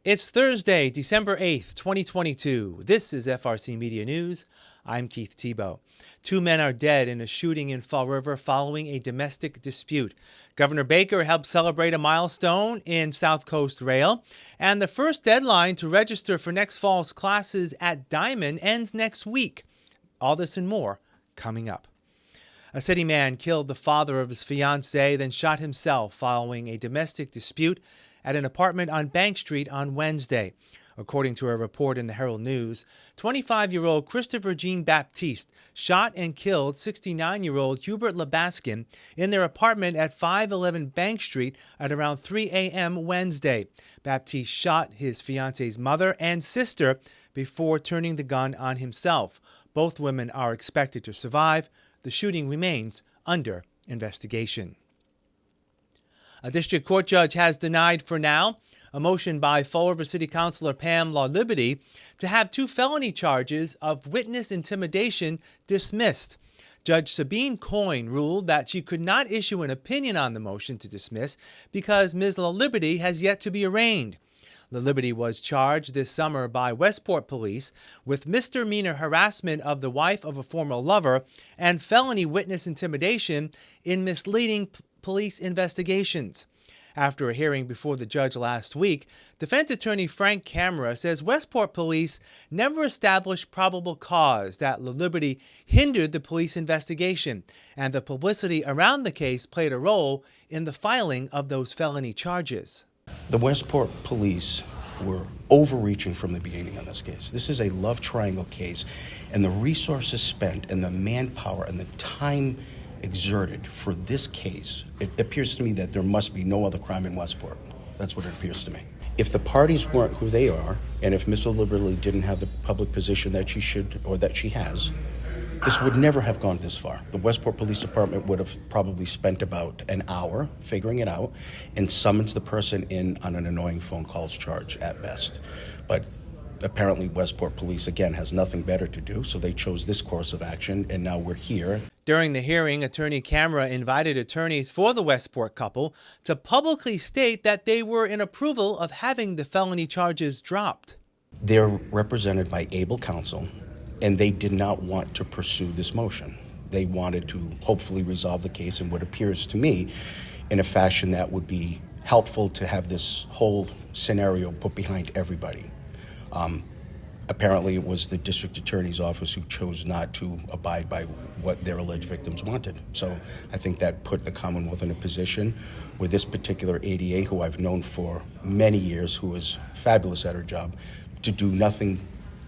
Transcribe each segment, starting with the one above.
It's Thursday, December 8th, 2022. This is FRCMedia News. I'm Keith Tebow. 2 men are dead in a shooting in Fall River following a domestic dispute. Governor Baker helped celebrate a milestone in SouthCoast Rail, and the first deadline to register for next fall's classes at Diman ends next week. All this and more coming up. A city man killed the father of his fiancée, then shot himself following a domestic dispute at an apartment on Bank Street on Wednesday. According to a report in the Herald News, 25-year-old Christopher Jean Baptiste shot and killed 69-year-old Hubert Labaskin in their apartment at 511 Bank Street at around 3 a.m. Wednesday. Baptiste shot his fiancée's mother and sister before turning the gun on himself. Both women are expected to survive. The shooting remains under investigation. A district court judge has denied for now a motion by Fall River City Councilor Pam Law-Liberty to have 2 felony charges of witness intimidation dismissed. Judge Sabine Coyne ruled that she could not issue an opinion on the motion to dismiss because Ms. Law-Liberty has yet to be arraigned. Law-Liberty was charged this summer by Westport police with misdemeanor harassment of the wife of a former lover and felony witness intimidation in misleading police investigations. After a hearing before the judge last week, defense attorney Frank Camera says Westport police never established probable cause that Law-Liberty hindered the police investigation, and the publicity around the case played a role in the filing of those felony charges. The Westport police were overreaching from the beginning on this case. This is a love triangle case, and the resources spent and the manpower and the time exerted for this case, it appears to me that there must be no other crime in Westport. That's what it appears to me. If the parties weren't who they are, and if Ms. Law-Liberty didn't have the public position that she should or that she has, this would never have gone this far. The Westport Police Department would have probably spent about an hour figuring it out and summons the person in on an annoying phone calls charge at best. But apparently Westport Police, again, has nothing better to do, so they chose this course of action, and now we're here. During the hearing, Attorney Camera invited attorneys for the Westport couple to publicly state that they were in approval of having the felony charges dropped. They're represented by able counsel, and they did not want to pursue this motion. They wanted to hopefully resolve the case in what appears to me in a fashion that would be helpful to have this whole scenario put behind everybody. Apparently it was the district attorney's office who chose not to abide by what their alleged victims wanted. So I think that put the Commonwealth in a position where this particular ADA, who I've known for many years, who is fabulous at her job, to do nothing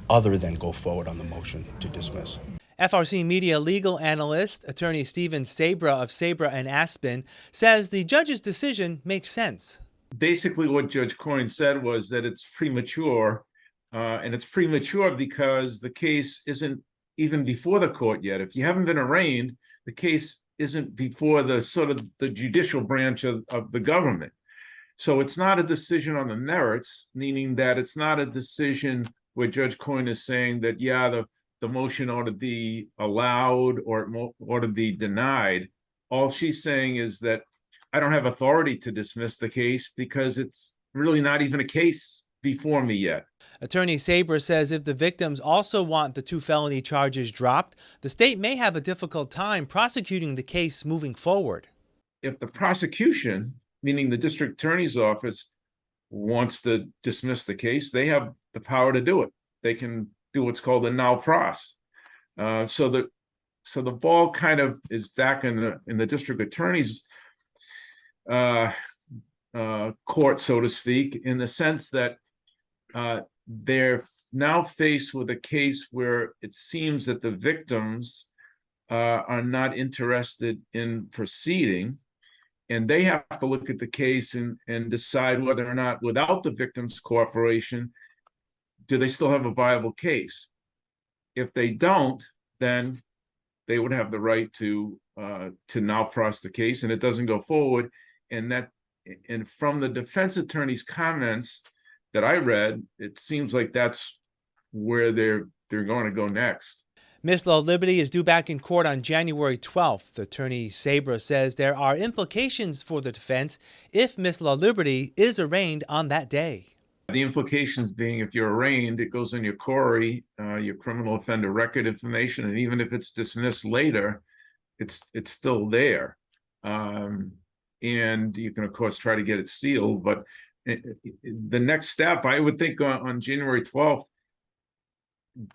other than go forward on the motion to dismiss. FRCMedia legal analyst, attorney Stephen Sabra of Sabra and Aspen, says the judge's decision makes sense. Basically what Judge Coyne said was that it's premature. And it's premature because the case isn't even before the court yet. If you haven't been arraigned, the case isn't before the sort of the judicial branch of the government. So it's not a decision on the merits, meaning that it's not a decision where Judge Coyne is saying that, yeah, the motion ought to be allowed or it ought to be denied. All she's saying is that I don't have authority to dismiss the case because it's really not even a case before me yet. Attorney Sabra says if the victims also want the 2 felony charges dropped, the state may have a difficult time prosecuting the case moving forward. If the prosecution, meaning the district attorney's office, wants to dismiss the case, they have the power to do it. They can do what's called a now pros. So the ball kind of is back in the district attorney's court, so to speak, in the sense that they're now faced with a case where it seems that the victims are not interested in proceeding, and they have to look at the case and decide whether or not, without the victim's cooperation, do they still have a viable case. If they don't, then they would have the right to now press the case, and it doesn't go forward. And from the defense attorney's comments that I read, it seems like that's where they're going to go next. Ms. Law-Liberty is due back in court on January 12th. Attorney Sabra says there are implications for the defense if Ms. Law-Liberty is arraigned on that day. The implications being, if you're arraigned, it goes in your CORI, your criminal offender record information, and even if it's dismissed later, it's still there. And you can, of course, try to get it sealed. But the next step, I would think, on January 12th,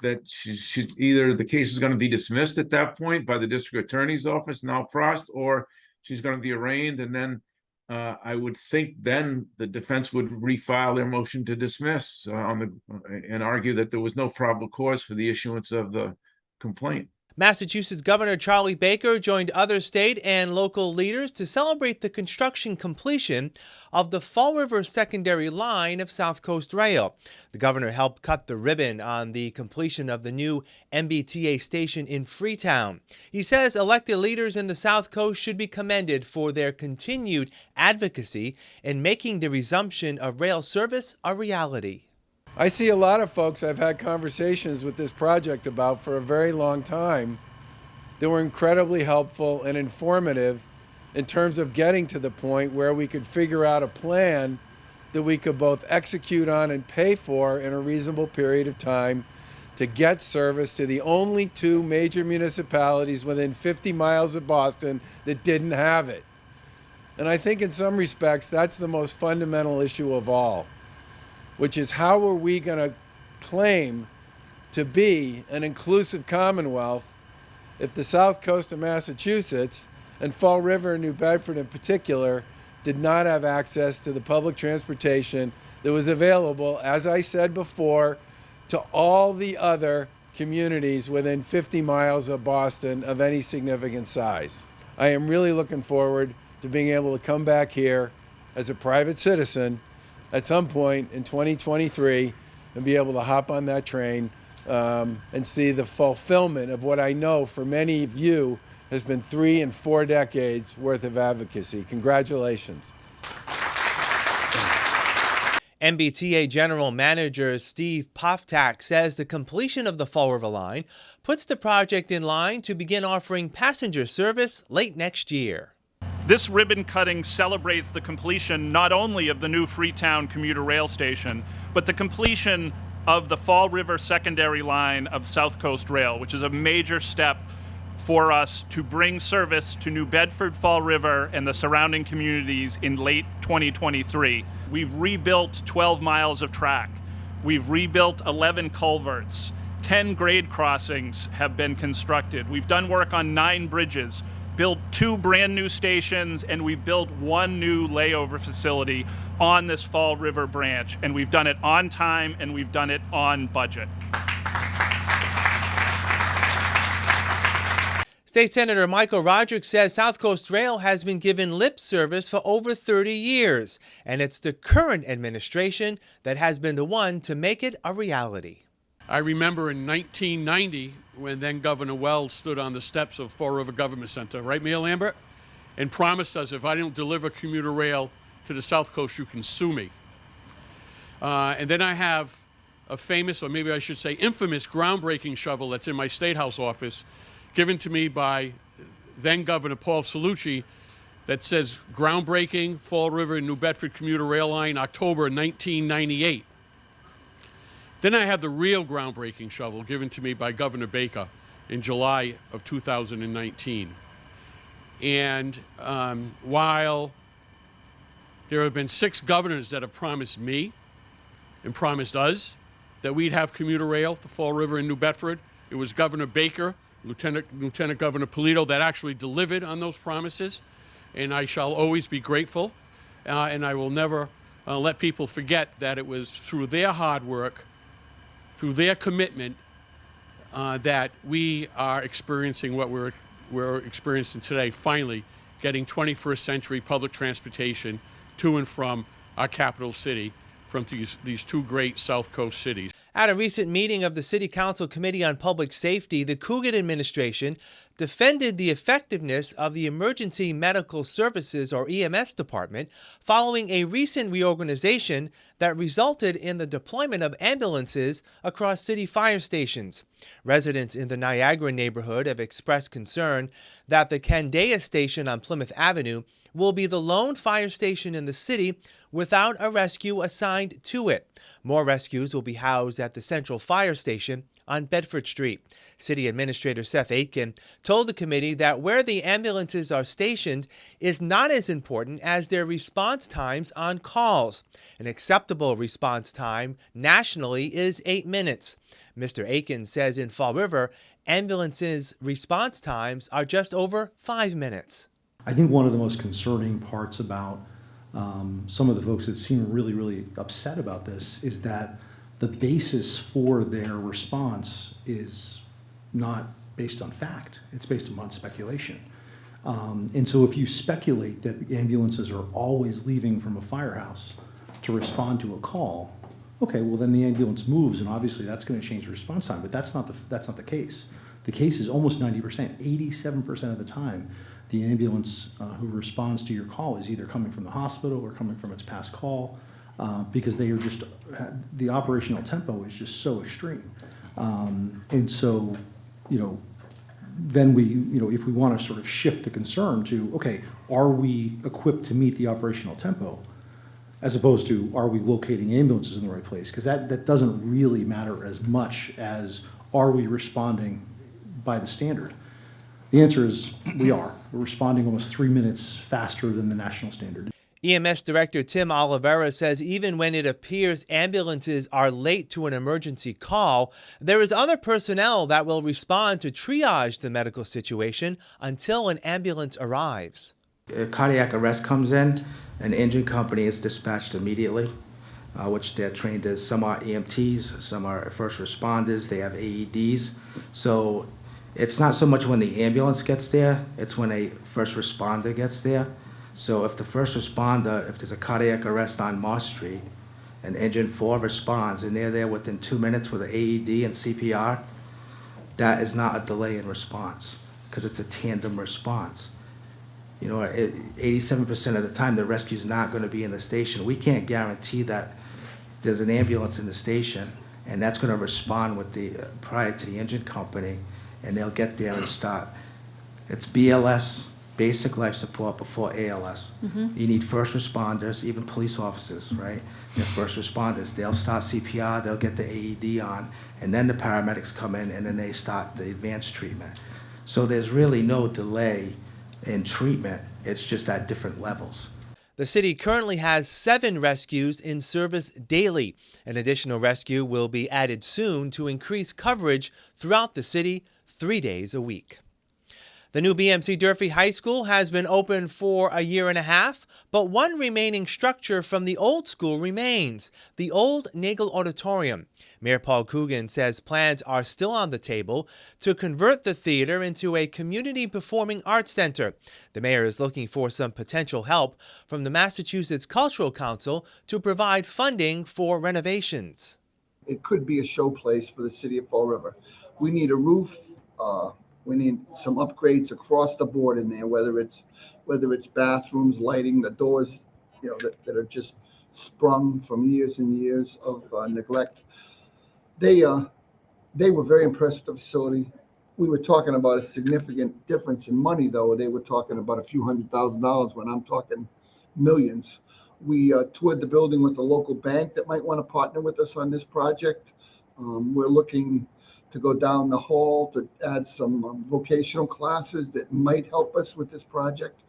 that she should either the case is going to be dismissed at that point by the district attorney's office, now Frost, or she's going to be arraigned, and then I would think then the defense would refile their motion to dismiss and argue that there was no probable cause for the issuance of the complaint. Massachusetts Governor Charlie Baker joined other state and local leaders to celebrate the construction completion of the Fall River secondary line of SouthCoast Rail. The governor helped cut the ribbon on the completion of the new MBTA station in Freetown. He says elected leaders in the South Coast should be commended for their continued advocacy in making the resumption of rail service a reality. I see a lot of folks I've had conversations with this project about for a very long time that were incredibly helpful and informative in terms of getting to the point where we could figure out a plan that we could both execute on and pay for in a reasonable period of time to get service to the only two major municipalities within 50 miles of Boston that didn't have it. And I think in some respects that's the most fundamental issue of all, which is how are we going to claim to be an inclusive Commonwealth if the South Coast of Massachusetts and Fall River and New Bedford in particular did not have access to the public transportation that was available, as I said before, to all the other communities within 50 miles of Boston of any significant size. I am really looking forward to being able to come back here as a private citizen at some point in 2023 and be able to hop on that train and see the fulfillment of what I know for many of you has been 3 and 4 decades worth of advocacy. Congratulations. MBTA General Manager Steve Poftak says the completion of the Fall River line puts the project in line to begin offering passenger service late next year. This ribbon cutting celebrates the completion not only of the new Freetown commuter rail station, but the completion of the Fall River secondary line of SouthCoast Rail, which is a major step for us to bring service to New Bedford, Fall River, and the surrounding communities in late 2023. We've rebuilt 12 miles of track. We've rebuilt 11 culverts. 10 grade crossings have been constructed. We've done work on 9 bridges, built 2 brand new stations, and we built 1 new layover facility on this Fall River branch. And we've done it on time and we've done it on budget. State Senator Michael Roderick says SouthCoast Rail has been given lip service for over 30 years, and it's the current administration that has been the one to make it a reality. I remember in 1990 when then Governor Wells stood on the steps of Fall River Government Center, right, Mayor Lambert, and promised us if I don't deliver commuter rail to the South Coast, you can sue me. And then I have a famous, or maybe I should say infamous, groundbreaking shovel that's in my State House office, given to me by then Governor Paul Cellucci, that says groundbreaking Fall River and New Bedford commuter rail line, October 1998. Then I had the real groundbreaking shovel given to me by Governor Baker in July of 2019. And while there have been 6 governors that have promised me and promised us that we'd have commuter rail to Fall River and New Bedford, it was Governor Baker, Lieutenant Governor Polito that actually delivered on those promises, and I shall always be grateful, and I will never let people forget that it was through their hard work, through their commitment, that we are experiencing what we're experiencing today, finally getting 21st century public transportation to and from our capital city from these 2 great South Coast cities. At a recent meeting of the City Council Committee on Public Safety, the Coogan administration defended the effectiveness of the Emergency Medical Services, or EMS, department following a recent reorganization that resulted in the deployment of ambulances across city fire stations. Residents in the Niagara neighborhood have expressed concern that the Candia station on Plymouth Avenue will be the lone fire station in the city without a rescue assigned to it. More rescues will be housed at the Central Fire Station on Bedford Street. City Administrator Seth Aitken told the committee that where the ambulances are stationed is not as important as their response times on calls. An acceptable response time nationally is 8 minutes. Mr. Aitken says in Fall River, ambulances' response times are just over 5 minutes. I think one of the most concerning parts about some of the folks that seem really upset about this is that the basis for their response is not based on fact. It's based upon speculation. And so if you speculate that ambulances are always leaving from a firehouse to respond to a call, okay, well then the ambulance moves, and obviously that's going to change the response time, but that's not the case. The case is almost 90%, 87% of the time, the ambulance who responds to your call is either coming from the hospital or coming from its past call, because they are just, the operational tempo is just so extreme. And so, then we, if we want to sort of shift the concern to, okay, are we equipped to meet the operational tempo, as opposed to are we locating ambulances in the right place? Because that doesn't really matter as much as are we responding by the standard. The answer is we are. We're responding almost 3 minutes faster than the national standard. EMS Director Tim Oliveira says even when it appears ambulances are late to an emergency call, there is other personnel that will respond to triage the medical situation until an ambulance arrives. A cardiac arrest comes in, an engine company is dispatched immediately, which they're trained as. Some are EMTs, some are first responders, they have AEDs. So it's not so much when the ambulance gets there, it's when a first responder gets there. So if the first responder, if there's a cardiac arrest on Moss Street, and Engine 4 responds, and they're there within 2 minutes with an AED and CPR, that is not a delay in response, because it's a tandem response. 87% of the time, the rescue's not going to be in the station. We can't guarantee that there's an ambulance in the station, and that's going to respond with prior to the engine company, and they'll get there and start. It's BLS, basic life support, before ALS. You need first responders, even police officers, right? They're first responders. They'll start CPR, they'll get the AED on, and then the paramedics come in, and then they start the advanced treatment. So there's really no delay in treatment. It's just at different levels. The city currently has 7 rescues in service daily. An additional rescue will be added soon to increase coverage throughout the city 3 days a week. The new BMC Durfee High School has been open for a year and a half, but one remaining structure from the old school remains, the old Nagel Auditorium. Mayor Paul Coogan says plans are still on the table to convert the theater into a community performing arts center. The mayor is looking for some potential help from the Massachusetts Cultural Council to provide funding for renovations. It could be a showplace for the city of Fall River. We need a roof. We need some upgrades across the board in there, whether it's bathrooms, lighting, the doors, that are just sprung from years and years of neglect. They were very impressed with the facility. We were talking about a significant difference in money, though. They were talking about a few $100,000 when I'm talking millions. We toured the building with a local bank that might want to partner with us on this project. We're looking to go down the hall to add some vocational classes that might help us with this project.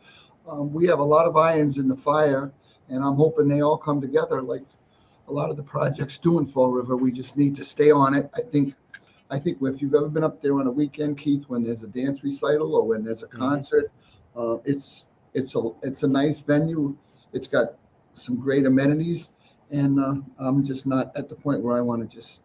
We have a lot of irons in the fire, and I'm hoping they all come together like a lot of the projects do in Fall River. We just need to stay on it. I think if you've ever been up there on a weekend, Keith, when there's a dance recital or when there's a concert, it's a nice venue. It's got some great amenities, and I'm just not at the point where I want to just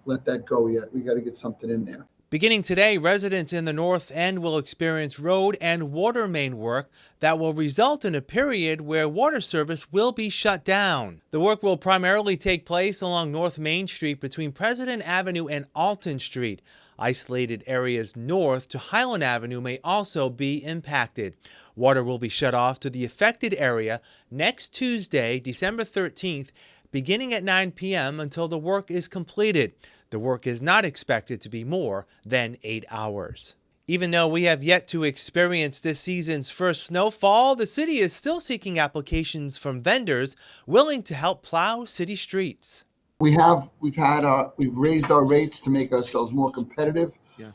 let that go yet. We got to get something in there. Beginning today, residents in the North End will experience road and water main work that will result in a period where water service will be shut down. The work will primarily take place along North Main Street between President Avenue and Alton Street. Isolated areas north to Highland Avenue may also be impacted. Water will be shut off to the affected area next Tuesday, December 13th, beginning at 9 p.m. until the work is completed. The work is not expected to be more than 8 hours. Even though we have yet to experience this season's first snowfall, the city is still seeking applications from vendors willing to help plow city streets. We've raised our rates to make ourselves more competitive. Yeah.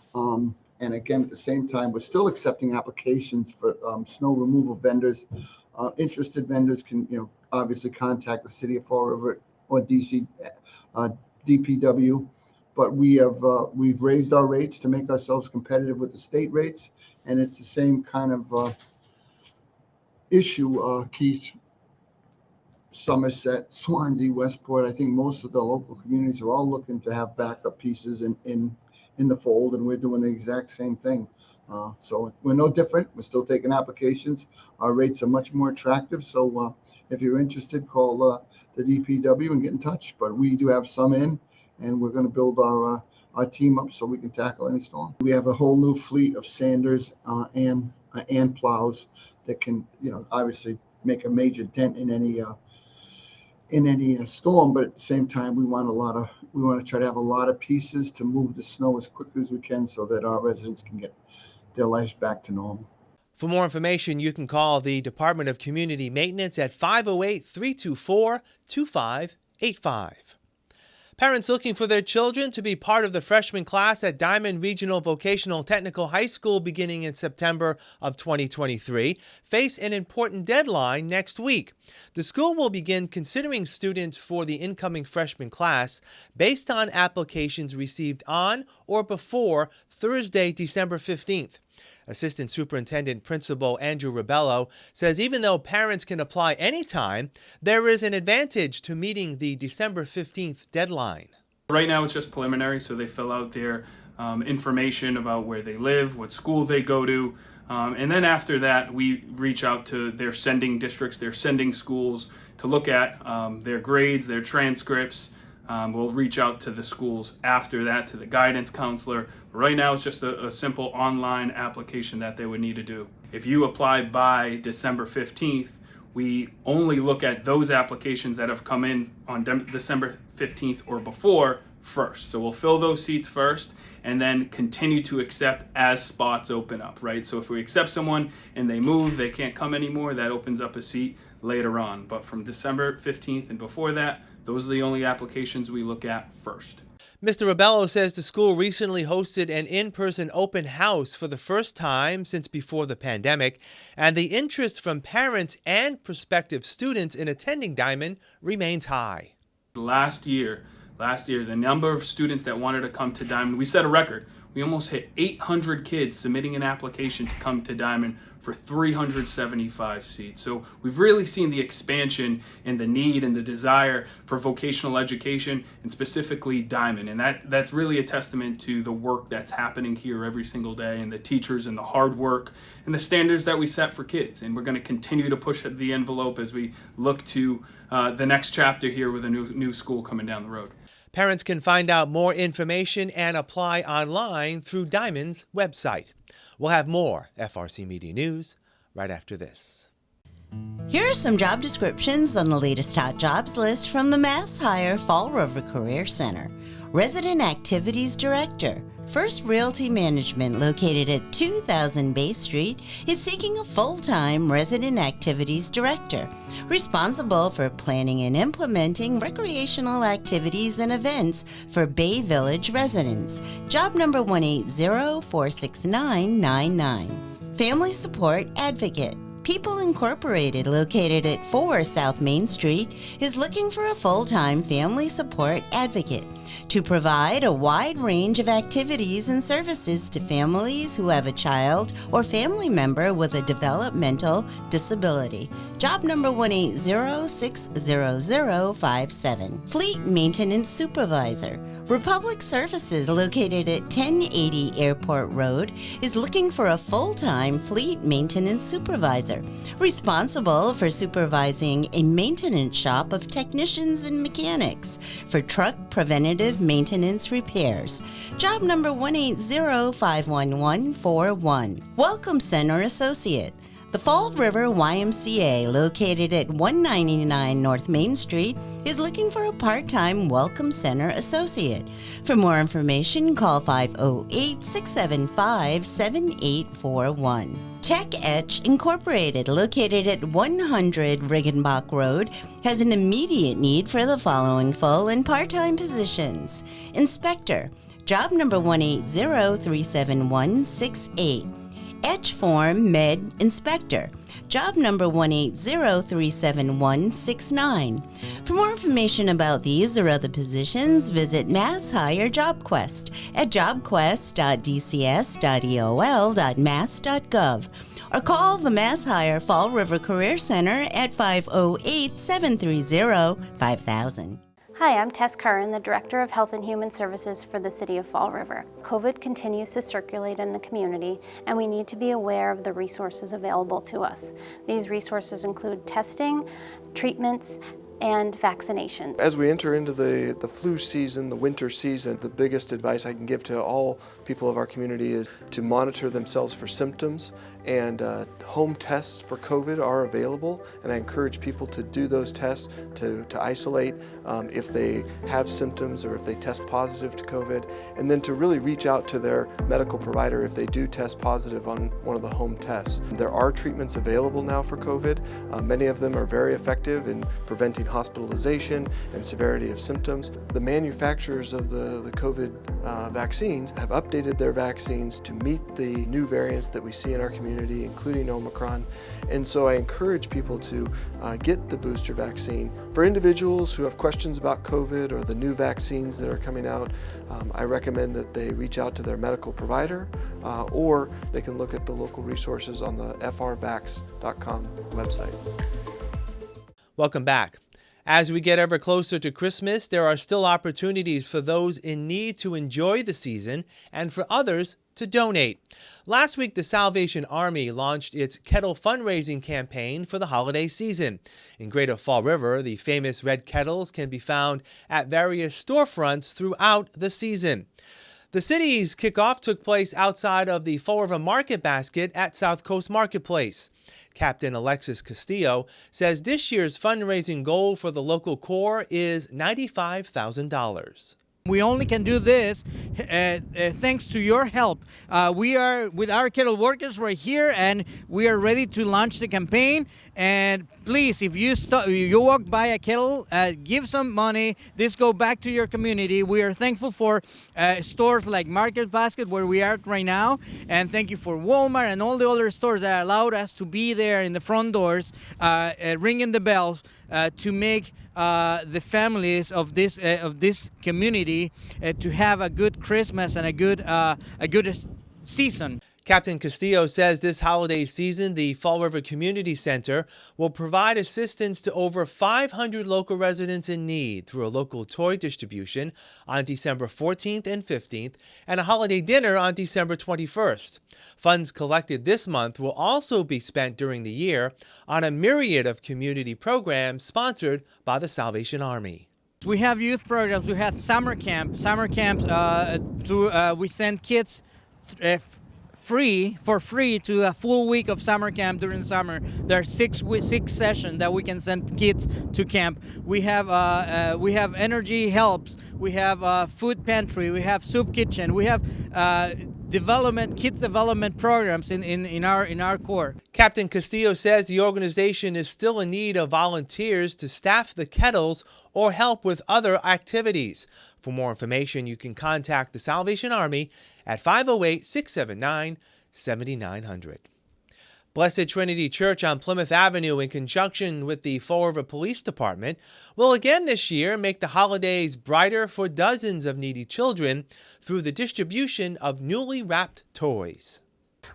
And again, at the same time, we're still accepting applications for snow removal vendors. Interested vendors can, obviously contact the city of Fall River or DPW. But we've raised our rates to make ourselves competitive with the state rates, and it's the same kind of issue, Keith. Somerset, Swansea, Westport. I think most of the local communities are all looking to have backup pieces in the fold, and we're doing the exact same thing. So we're no different. We're still taking applications. Our rates are much more attractive. So if you're interested, call the DPW and get in touch. But we do have some in, and we're going to build our team up so we can tackle any storm. We have a whole new fleet of sanders and plows that can, obviously make a major dent in any storm, but at the same time, we want to try to have a lot of pieces to move the snow as quickly as we can so that our residents can get their lives back to normal. For more information, you can call the Department of Community Maintenance at 508-324-2585. Parents looking for their children to be part of the freshman class at Diman Regional Vocational Technical High School beginning in September of 2023 face an important deadline next week. The school will begin considering students for the incoming freshman class based on applications received on or before Thursday, December 15th. Assistant Superintendent Principal Andrew Ribello says even though parents can apply anytime, there is an advantage to meeting the December 15th deadline. Right now it's just preliminary, so they fill out their information about where they live, what school they go to, and then after that we reach out to their sending districts, their sending schools to look at their grades, their transcripts. We'll reach out to the schools after that, to the guidance counselor. Right now, it's just a simple online application that they would need to do. If you apply by December 15th, we only look at those applications that have come in on December 15th or before first. So we'll fill those seats first and then continue to accept as spots open up, right? So if we accept someone and they move, they can't come anymore, that opens up a seat later on. But from December 15th and before that, those are the only applications we look at first. Mr. Ribello says the school recently hosted an in-person open house for the first time since before the pandemic, and the interest from parents and prospective students in attending Diman remains high. Last year, the number of students that wanted to come to Diman, we set a record. We almost hit 800 kids submitting an application to come to Diman for 375 seats. So we've really seen the expansion and the need and the desire for vocational education, and specifically Diman. And that's really a testament to the work that's happening here every single day, and the teachers and the hard work and the standards that we set for kids. And we're going to continue to push the envelope as we look to the next chapter here with a new school coming down the road. Parents can find out more information and apply online through Diman's website. We'll have more FRC Media News right after this. Here are some job descriptions on the latest hot jobs list from the Mass Hire Fall River Career Center. Resident Activities Director. First Realty Management, located at 2000 Bay Street, is seeking a full-time Resident Activities Director, responsible for planning and implementing recreational activities and events for Bay Village residents. Job number 180-46999. Family Support Advocate. People Incorporated, located at 4 South Main Street, is looking for a full-time family support advocate to provide a wide range of activities and services to families who have a child or family member with a developmental disability. Job number 180-60057. Fleet Maintenance Supervisor. Republic Services, located at 1080 Airport Road, is looking for a full-time fleet maintenance supervisor, responsible for supervising a maintenance shop of technicians and mechanics for truck preventative maintenance repairs. Job number 180-51141. Welcome Center Associate. The Fall River YMCA, located at 199 North Main Street, is looking for a part-time Welcome Center associate. For more information, call 508-675-7841. Tech Etch Incorporated, located at 100 Riggenbach Road, has an immediate need for the following full and part-time positions. Inspector, job number 180-37168. Etch Form Med Inspector, job number 180-37169. For more information about these or other positions, visit Mass Hire JobQuest at jobquest.dcs.eol.mass.gov or call the Mass Hire Fall River Career Center at 508-730-5000. Hi, I'm Tess Curran, the Director of Health and Human Services for the City of Fall River. COVID continues to circulate in the community, and we need to be aware of the resources available to us. These resources include testing, treatments, and vaccinations. As we enter into the flu season, the winter season, the biggest advice I can give to all people of our community is to monitor themselves for symptoms, and home tests for COVID are available, and I encourage people to do those tests to isolate if they have symptoms or if they test positive to COVID, and then to really reach out to their medical provider if they do test positive on one of the home tests. There are treatments available now for COVID. Many of them are very effective in preventing hospitalization and severity of symptoms. The manufacturers of the COVID vaccines have updated their vaccines to meet the new variants that we see in our community, including Omicron. And so I encourage people to get the booster vaccine. For individuals who have questions about COVID or the new vaccines that are coming out, I recommend that they reach out to their medical provider, or they can look at the local resources on the frvax.com website. Welcome back. As we get ever closer to Christmas, there are still opportunities for those in need to enjoy the season and for others to donate. Last week, the Salvation Army launched its kettle fundraising campaign for the holiday season. In Greater Fall River, the famous red kettles can be found at various storefronts throughout the season. The city's kickoff took place outside of the Fall River Market Basket at SouthCoast Marketplace. Captain Alexis Castillo says this year's fundraising goal for the local corps is $95,000. We only can do this thanks to your help. We are with our kettle workers right here, and we are ready to launch the campaign. And please, if you walk by a kettle, give some money. This go back to your community. We are thankful for stores like Market Basket, where we are right now, and thank you for Walmart and all the other stores that allowed us to be there in the front doors, ringing the bells to make the families of this community to have a good Christmas and a good season. Captain Castillo says this holiday season, the Fall River Community Center will provide assistance to over 500 local residents in need through a local toy distribution on December 14th and 15th and a holiday dinner on December 21st. Funds collected this month will also be spent during the year on a myriad of community programs sponsored by the Salvation Army. We have youth programs. We have summer camps. We send kids for free to a full week of summer camp during the summer. There are six sessions that we can send kids to camp. We have energy helps. We have food pantry. We have soup kitchen. We have kids development programs in our corps. Captain Castillo says the organization is still in need of volunteers to staff the kettles or help with other activities. For more information, you can contact the Salvation Army at 508-679-7900. Blessed Trinity Church on Plymouth Avenue, in conjunction with the Fall River Police Department, will again this year make the holidays brighter for dozens of needy children through the distribution of newly wrapped toys.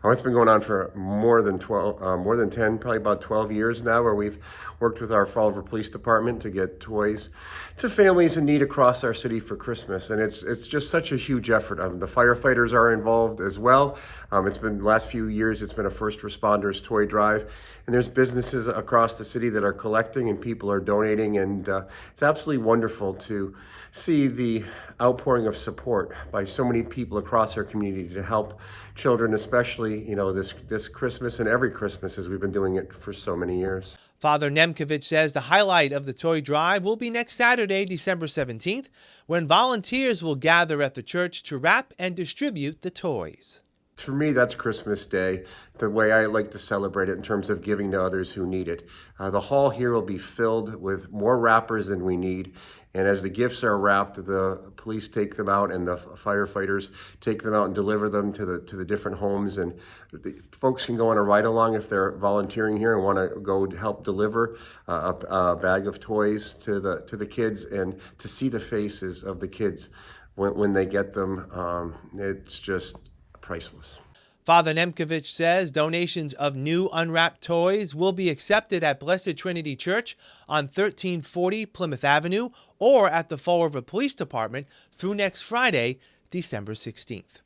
It's been going on for more than 10, probably about 12 years now, where we've worked with our Fall River Police Department to get toys to families in need across our city for Christmas. And it's just such a huge effort. The firefighters are involved as well. It's been the last few years, it's been a first responders toy drive. And there's businesses across the city that are collecting and people are donating. And it's absolutely wonderful to see the outpouring of support by so many people across our community to help children, especially especially, this Christmas and every Christmas as we've been doing it for so many years. Father Nemkovich says the highlight of the toy drive will be next Saturday, December 17th, when volunteers will gather at the church to wrap and distribute the toys. For me, that's Christmas Day, the way I like to celebrate it in terms of giving to others who need it. The hall here will be filled with more wrappers than we need. And as the gifts are wrapped, the police take them out and the firefighters take them out and deliver them to the different homes. And the folks can go on a ride along if they're volunteering here and want to go to help deliver a bag of toys to the kids, and to see the faces of the kids when they get them. It's just priceless. Father Nemkovich says donations of new unwrapped toys will be accepted at Blessed Trinity Church on 1340 Plymouth Avenue or at the Fall River Police Department through next Friday, December 16th.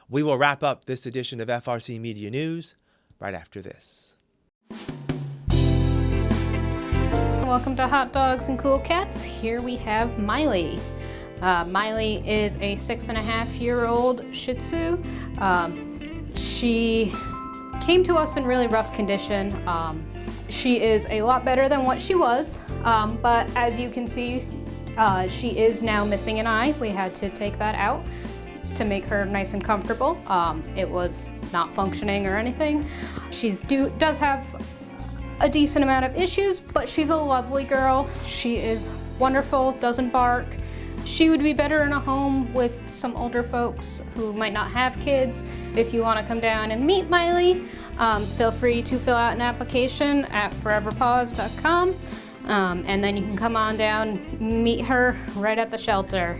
We will wrap up this edition of FRC Media News right after this. Welcome to Hot Dogs and Cool Cats. Here we have Miley. Miley is a 6.5-year-old Shih Tzu. She came to us in really rough condition. She is a lot better than what she was, but as you can see, she is now missing an eye. We had to take that out to make her nice and comfortable. It was not functioning or anything. She does have a decent amount of issues, but she's a lovely girl. She is wonderful, doesn't bark. She would be better in a home with some older folks who might not have kids. If you want to come down and meet Miley, feel free to fill out an application at foreverpaws.com, and then you can come on down, meet her right at the shelter.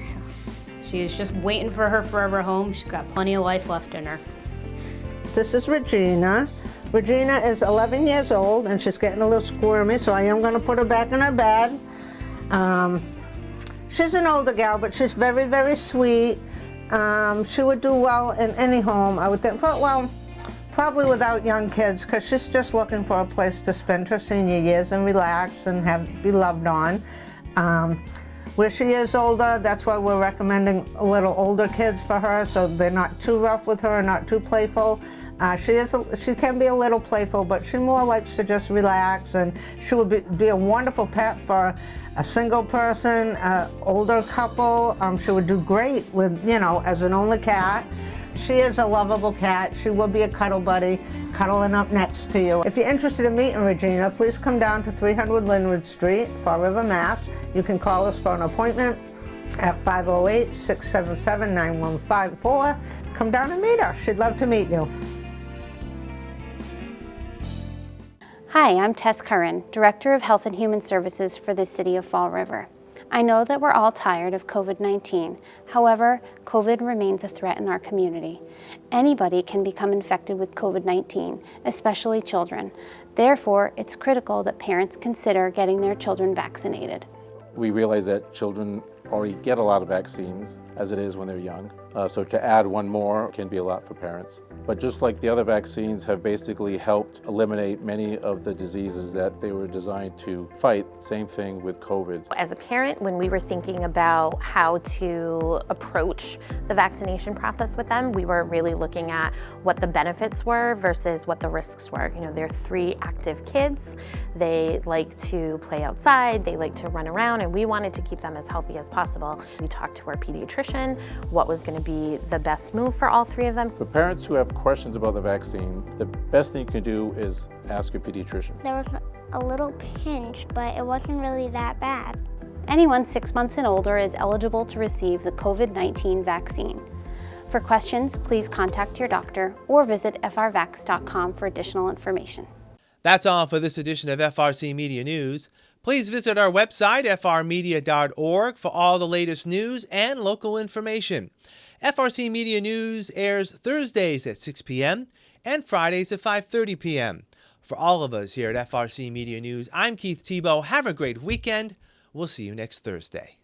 She is just waiting for her forever home. She's got plenty of life left in her. This is Regina. Regina is 11 years old and she's getting a little squirmy, so I am going to put her back in her bed. She's an older gal, but she's very, very sweet. She would do well in any home, I would think. But, well, probably without young kids, because she's just looking for a place to spend her senior years and relax and be loved on. Where she is older, that's why we're recommending a little older kids for her, so they're not too rough with her, not too playful. She can be a little playful, but she more likes to just relax, and she would be a wonderful pet for a single person, older couple. She would do great with, as an only cat. She is a lovable cat. She will be a cuddle buddy, cuddling up next to you. If you're interested in meeting Regina, please come down to 300 Linwood Street, Fall River, Mass. You can call us for an appointment at 508-677-9154. Come down and meet her. She'd love to meet you. Hi, I'm Tess Curran, Director of Health and Human Services for the City of Fall River. I know that we're all tired of COVID-19. However, COVID remains a threat in our community. Anybody can become infected with COVID-19, especially children. Therefore, it's critical that parents consider getting their children vaccinated. We realize that children already get a lot of vaccines as it is when they're young. So to add one more can be a lot for parents. But just like the other vaccines have basically helped eliminate many of the diseases that they were designed to fight, same thing with COVID. As a parent, when we were thinking about how to approach the vaccination process with them, we were really looking at what the benefits were versus what the risks were. They're 3 active kids. They like to play outside, they like to run around, and we wanted to keep them as healthy as possible. We talked to our pediatrician, what was going to be the best move for all 3 of them. For parents who have questions about the vaccine, the best thing you can do is ask your pediatrician. There was a little pinch, but it wasn't really that bad. Anyone 6 months and older is eligible to receive the COVID-19 vaccine. For questions, please contact your doctor or visit frvax.com for additional information. That's all for this edition of FRC Media News. Please visit our website, frmedia.org, for all the latest news and local information. FRC Media News airs Thursdays at 6 p.m. and Fridays at 5:30 p.m. For all of us here at FRC Media News, I'm Keith Tebow. Have a great weekend. We'll see you next Thursday.